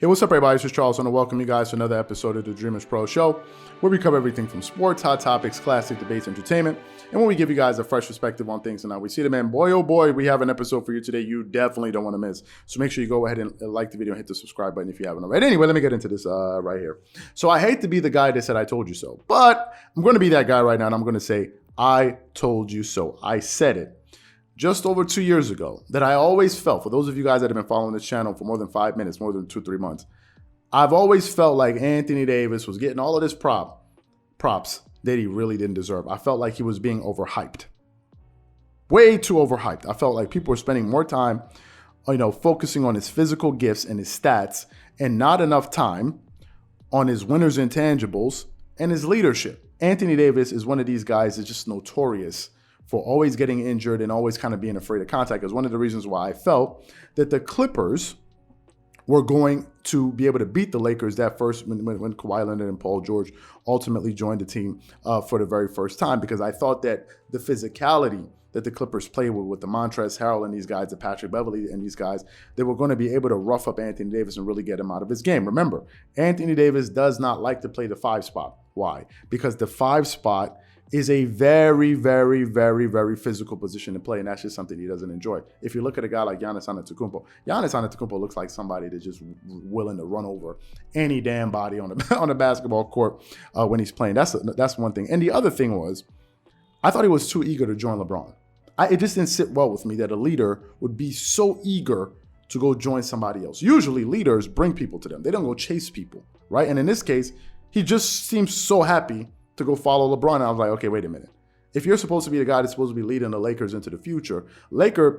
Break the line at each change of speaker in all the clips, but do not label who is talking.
Hey, what's up, everybody? This is Charles. I want to welcome you guys to another episode of the Dreamerspro Show, where we cover everything from sports, hot topics, classic debates, entertainment, and when we give you guys a fresh perspective on things and how we see them. And boy, oh boy, we have an episode for you today you definitely don't want to miss. So make sure you go ahead and like the video and hit the subscribe button if you haven't already. Anyway, let me get into this right here. So I hate to be the guy that said I told you so, but I'm going to be that guy right now, and I'm going to say I told you so. I said it just over 2 years ago that I always felt, for those of you guys that have been following this channel for more than 5 minutes, more than 2-3 months, I've always felt like Anthony Davis was getting all of this props that he really didn't deserve. I felt like he was being overhyped. Way too overhyped. I felt like people were spending more time, focusing on his physical gifts and his stats and not enough time on his winners' intangibles and his leadership. Anthony Davis is one of these guys that's just notorious for always getting injured and always kind of being afraid of contact. Is one of the reasons why I felt that the Clippers were going to be able to beat the Lakers that first when Kawhi Leonard and Paul George ultimately joined the team for the very first time, because I thought that the physicality that the Clippers played with the Montrezl Harrell and these guys, the Patrick Beverley and these guys, they were going to be able to rough up Anthony Davis and really get him out of his game. Remember, Anthony Davis does not like to play the 5 spot. Why? Because the 5 spot is a very, very, very, very physical position to play, and that's just something he doesn't enjoy. If you look at a guy like Giannis Antetokounmpo looks like somebody that's just willing to run over any damn body on a basketball court when he's playing. That's one thing. And the other thing was, I thought he was too eager to join LeBron. It just didn't sit well with me that a leader would be so eager to go join somebody else. Usually leaders bring people to them. They don't go chase people, right? And in this case, he just seems so happy to go follow LeBron. And I was like, okay, wait a minute. If you're supposed to be the guy that's supposed to be leading the Lakers into the future,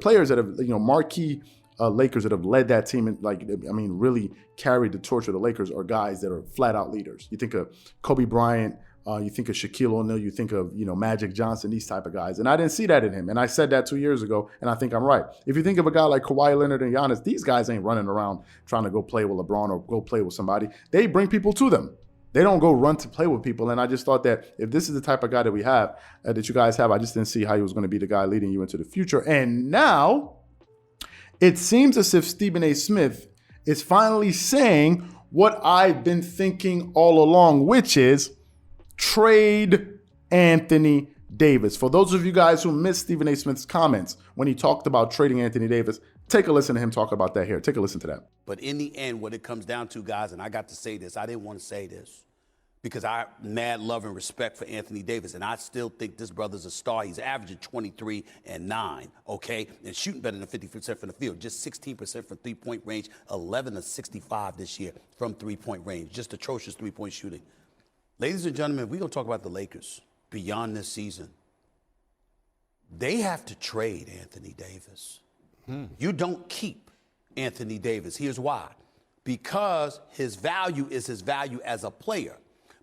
players that have, marquee Lakers that have led that team and really carried the torch of the Lakers are guys that are flat out leaders. You think of Kobe Bryant, you think of Shaquille O'Neal, you think of, Magic Johnson, these type of guys. And I didn't see that in him. And I said that 2 years ago, and I think I'm right. If you think of a guy like Kawhi Leonard and Giannis, these guys ain't running around trying to go play with LeBron or go play with somebody. They bring people to them. They don't go run to play with people. And I just thought that if this is the type of guy that we have, that you guys have, I just didn't see how he was going to be the guy leading you into the future. And now it seems as if Stephen A. Smith is finally saying what I've been thinking all along, which is trade Anthony Davis. For those of you guys who missed Stephen A. Smith's comments when he talked about trading Anthony Davis, take a listen to him talk about that here. Take a listen to that.
But in the end, what it comes down to, guys, and I got to say this, I didn't want to say this because I mad love and respect for Anthony Davis, and I still think this brother's a star. He's averaging 23 and 9, okay, and shooting better than 50% from the field, just 16% from three-point range, 11 of 65 this year from three-point range, just atrocious three-point shooting. Ladies and gentlemen, we're going to talk about the Lakers beyond this season. They have to trade Anthony Davis. You don't keep Anthony Davis. Here's why. Because his value is his value as a player,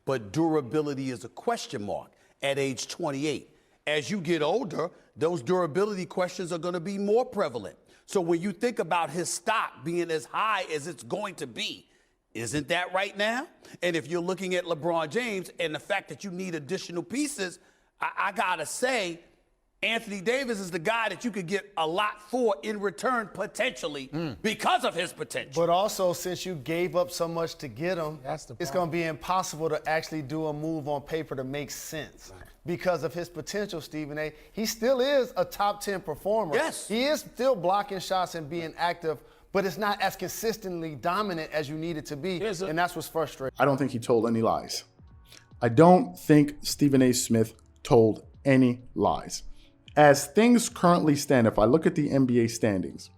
but durability is a question mark at age 28. As you get older, those durability questions are going to be more prevalent. So when you think about his stock being as high as it's going to be, isn't that right now? And if you're looking at LeBron James and the fact that you need additional pieces, I got to say, Anthony Davis is the guy that you could get a lot for in return, potentially, because of his potential.
But also, since you gave up so much to get him, it's going to be impossible to actually do a move on paper that makes sense. Right. Because of his potential, Stephen A. He still is a top 10 performer.
Yes.
He is still blocking shots and being active, but it's not as consistently dominant as you need it to be, and that's what's frustrating.
I don't think he told any lies. I don't think Stephen A. Smith told any lies. As things currently stand, if I look at the NBA standings,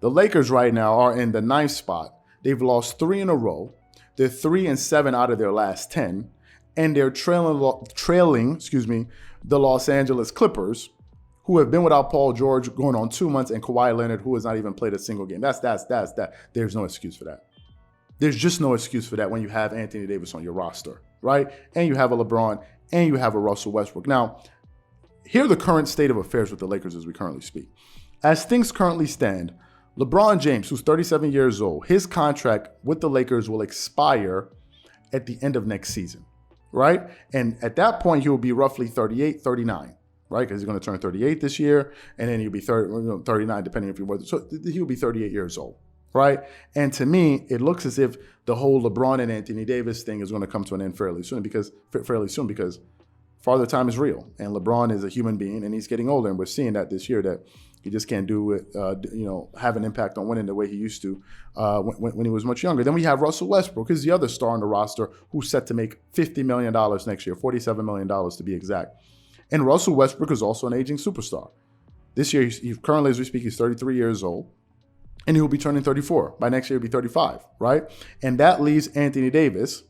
the Lakers right now are in the 9th spot. They've lost 3 in a row. They're 3-7 out of their last 10, and they're trailing the Los Angeles Clippers, who have been without Paul George going on 2 months, and Kawhi Leonard, who has not even played a single game. That's that. There's no excuse for that. There's just no excuse for that when you have Anthony Davis on your roster, right? And you have a LeBron, and you have a Russell Westbrook. Now, here's the current state of affairs with the Lakers as we currently speak. As things currently stand, LeBron James, who's 37 years old, his contract with the Lakers will expire at the end of next season, right? And at that point, he will be roughly 38, 39, right? Because he's going to turn 38 this year, and then he'll be 39, depending if he was. So he'll be 38 years old. right? And to me, it looks as if the whole LeBron and Anthony Davis thing is going to come to an end fairly soon because Father Time is real, and LeBron is a human being, and he's getting older, and we're seeing that this year that he just can't do it, have an impact on winning the way he used to when he was much younger. Then we have Russell Westbrook, who's the other star on the roster, who's set to make $50 million next year, $47 million to be exact. And Russell Westbrook is also an aging superstar. This year, he currently, as we speak, he's 33 years old, and he will be turning 34. By next year, he'll be 35, right? And that leaves Anthony Davis,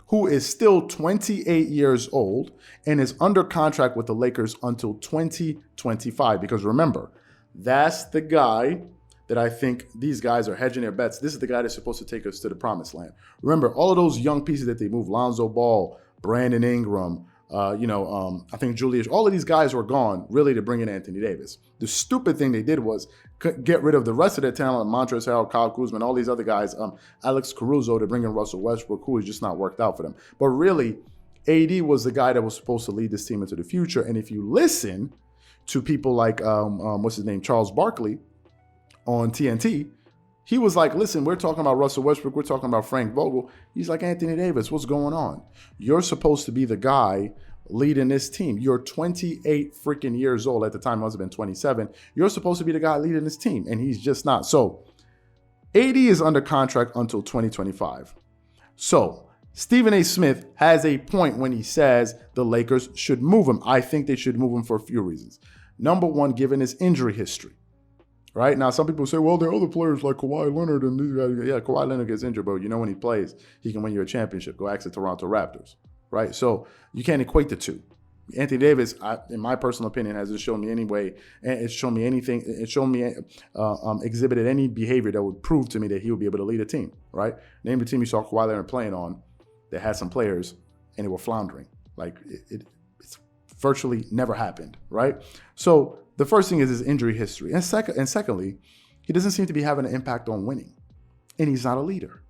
who is still 28 years old and is under contract with the Lakers until 2025. Because remember, that's the guy that I think these guys are hedging their bets. This is the guy that's supposed to take us to the promised land. Remember, all of those young pieces that they moved, Lonzo Ball, Brandon Ingram, I think Julius, all of these guys were gone really to bring in Anthony Davis. The stupid thing they did was get rid of the rest of their talent, Montrezl Harrell, Kyle Kuzma, all these other guys, Alex Caruso, to bring in Russell Westbrook, who has just not worked out for them. But really, AD was the guy that was supposed to lead this team into the future. And if you listen to people like, Charles Barkley on TNT, he was like, listen, we're talking about Russell Westbrook, we're talking about Frank Vogel. He's like, Anthony Davis, what's going on? You're supposed to be the guy leading this team. You're 28 freaking years old. At the time, he must have been 27. You're supposed to be the guy leading this team, and he's just not. So AD is under contract until 2025. So Stephen A. Smith has a point when he says the Lakers should move him. I think they should move him for a few reasons. Number one, given his injury history. Right? Now, some people say, well, there are other players like Kawhi Leonard and these guys. Yeah, Kawhi Leonard gets injured, but when he plays, he can win you a championship. Go ask the Toronto Raptors. Right? So you can't equate the two. Anthony Davis, in my personal opinion, hasn't shown me any way, it's shown me anything, exhibited any behavior that would prove to me that he would be able to lead a team. Right? Name the team you saw Kawhi Leonard playing on that had some players and they were floundering. Like it's virtually never happened. Right? So the first thing is his injury history. And secondly, he doesn't seem to be having an impact on winning. And he's not a leader.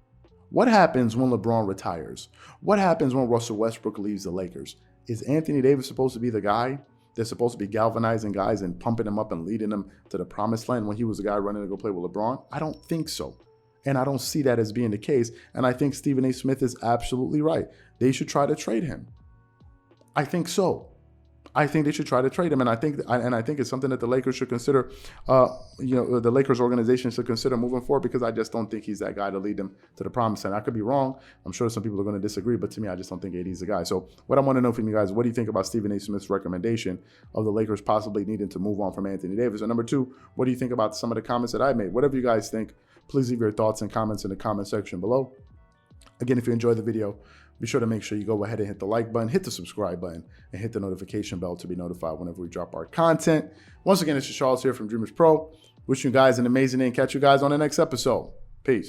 What happens when LeBron retires? What happens when Russell Westbrook leaves the Lakers? Is Anthony Davis supposed to be the guy that's supposed to be galvanizing guys and pumping them up and leading them to the promised land when he was the guy running to go play with LeBron? I don't think so. And I don't see that as being the case. And I think Stephen A. Smith is absolutely right. They should try to trade him. I think so. I think they should try to trade him, and I think it's something that the Lakers should consider. The Lakers organization should consider moving forward, because I just don't think he's that guy to lead them to the promised land. I could be wrong. I'm sure some people are going to disagree, but to me, I just don't think AD's the guy. So, what I want to know from you guys, what do you think about Stephen A. Smith's recommendation of the Lakers possibly needing to move on from Anthony Davis? And number two, what do you think about some of the comments that I made? Whatever you guys think, please leave your thoughts and comments in the comment section below. Again, if you enjoyed the video, be sure to make sure you go ahead and hit the like button, hit the subscribe button, and hit the notification bell to be notified whenever we drop our content. Once again, it's Charles here from Dreamers Pro. Wishing you guys an amazing day and catch you guys on the next episode.